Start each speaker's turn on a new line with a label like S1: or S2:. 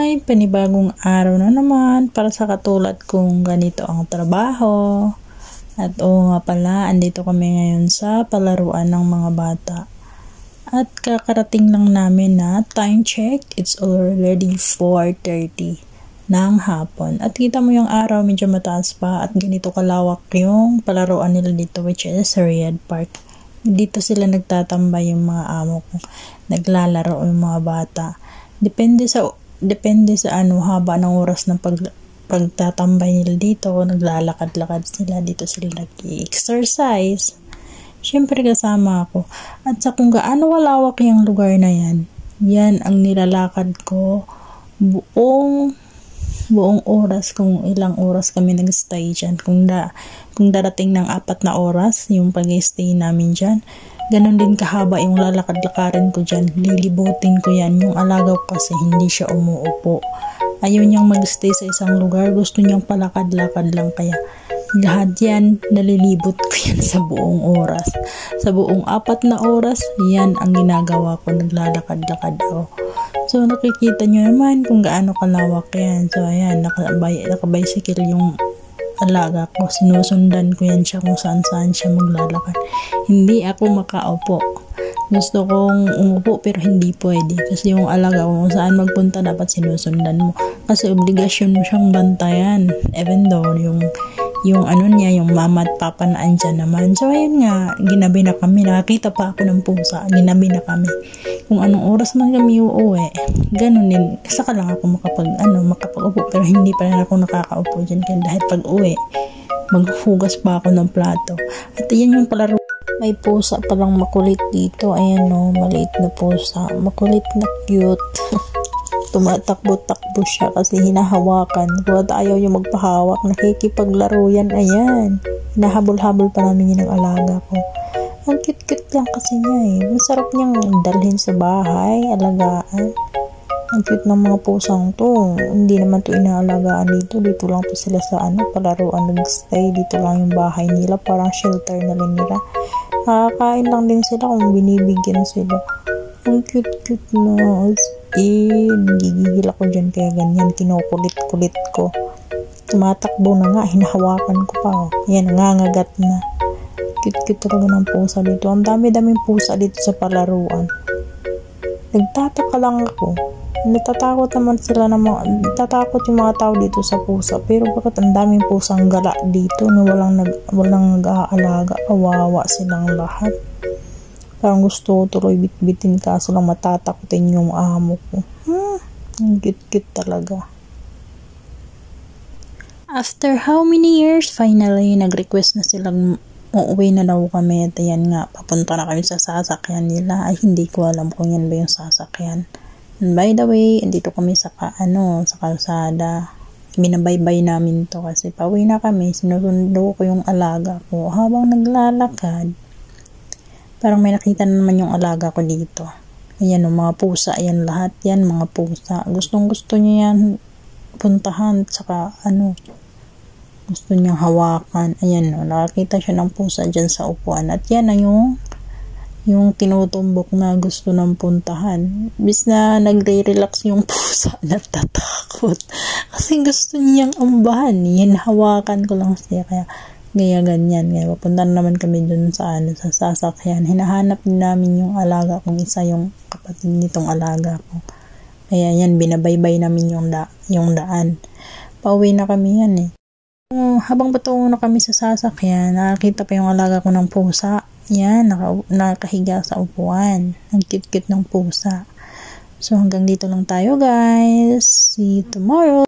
S1: Hi! Panibagong araw na naman para sa katulad kong ganito ang trabaho. At oo nga pala, andito kami ngayon sa palaruan ng mga bata. At kakarating lang namin na time check, it's already 4:30 ng hapon. At kita mo yung araw, medyo mataas pa at ganito kalawak yung palaruan nila dito, which is Riyadh Park. Dito sila nagtatambay yung mga amo ko. Naglalaro yung mga bata. Depende sa haba ng oras ng pagtatambay nila dito, naglalakad-lakad sila, dito sila nag-exercise. Syempre kasama ako. At sa kung gaano kalawak yung lugar na yan, yan ang nilalakad ko buong oras, kung ilang oras kami nag-stay dyan. Kung darating ng 4 na oras yung pag-stay namin dyan, ganon din kahaba yung lalakad-lakarin ko dyan. Lilibutin ko yan. Yung alaga ko kasi hindi siya umuupo. Ayaw niyang mag-stay sa isang lugar. Gusto niyang palakad-lakad lang. Kaya lahat yan, nalilibot ko yan sa buong oras. Sa buong 4 na oras, yan ang ginagawa ko. Naglalakad-lakad ako. So, nakikita nyo naman kung gaano kalawak yan. So, ayan, nakabicycle yung alaga ko. Sinusundan ko yan siya kung saan siya maglalakad. Hindi ako makaupo. Gusto kong umupo pero hindi pwede. Kasi yung alaga ko kung saan magpunta dapat sinusundan mo. Kasi obligasyon mo siyang bantayan. Even though yung mama at papa na andyan naman. So, ayun nga, ginabi na kami. Nakakita pa ako ng pusa. Ginabi na kami. Kung anong oras man kami uuwi, ganun din. Saka lang ako makapag-upo. Pero hindi pa rin ako nakakaupo dyan. Kaya dahil pag-uwi, maghugas pa ako ng plato. At yan yung palaro. May pusa palang makulit dito. Ayan maliit na pusa. Makulit na cute. Tumatakbo-takbo siya kasi hinahawakan. Kung ayaw yung magpahawak, nakikipaglaro yan. Ayan. Hinahabol-habol pa namin yun ng alaga ko. Ang cute-cute lang kasi niya Masarap niyang dalhin sa bahay, alagaan. Ang cute ng mga pusang to. Hindi naman to inaalagaan dito. Dito lang to sila sa palaruan nag-stay. Dito lang yung bahay nila. Parang shelter na rin nila. Nakakain lang din sila kung binibigyan sila. Ang cute-cute na. Gigigil ako dyan kaya ganyan. Kinukulit-kulit ko. Tumatakbo na nga. Hinahawakan ko pa. Yan, nangangagat na. Cute-cute talaga ng pusa dito. Ang dami-daming pusa dito sa palaruan. Nagtataka lang ako. Natatakot naman sila natatakot yung mga tao dito sa pusa. Pero bakit ang daming pusang gala dito na walang nag-aalaga? Kawawa silang lahat. Parang gusto ko tuloy bitbitin kaso lang matatakotin yung amo ko. Ang cute-cute talaga. After how many years, finally, nag-request na silang uuwi na daw kami. At ayan nga, papunta na kami sa sasakyan nila. Ay, hindi ko alam kung yan ba yung sasakyan. And by the way, andito kami sa kalsada. Binabaybay namin to kasi pauwi na kami. Sinusundo ko yung alaga ko habang naglalakad. Parang may nakita na naman yung alaga ko dito. Ayan mga pusa. Ayan lahat yan, mga pusa. Gustong-gusto niya yan puntahan. Tsaka gusto niyang hawakan. Ayan nakakita siya ng pusa dyan sa upuan. At yan na yung tinutumbok na gusto ng puntahan. Bis na nagre-relax yung pusa, natatakot. Kasi gusto niyang ambahan. Yan, hawakan ko lang siya. Kaya ganyan. Kaya papunta naman kami dun sa sasakyan. Hinahanap din namin yung alaga kung isa yung kapatid nitong alaga ko. Kaya yan, binabaybay namin yung daan. Pauwi na kami yan Habang patungo na kami sa sasakyan, nakakita pa yung alaga ko ng pusa. Yan, nakahiga sa upuan. Ang cute-cute ng pusa. So hanggang dito lang tayo guys. See you tomorrow.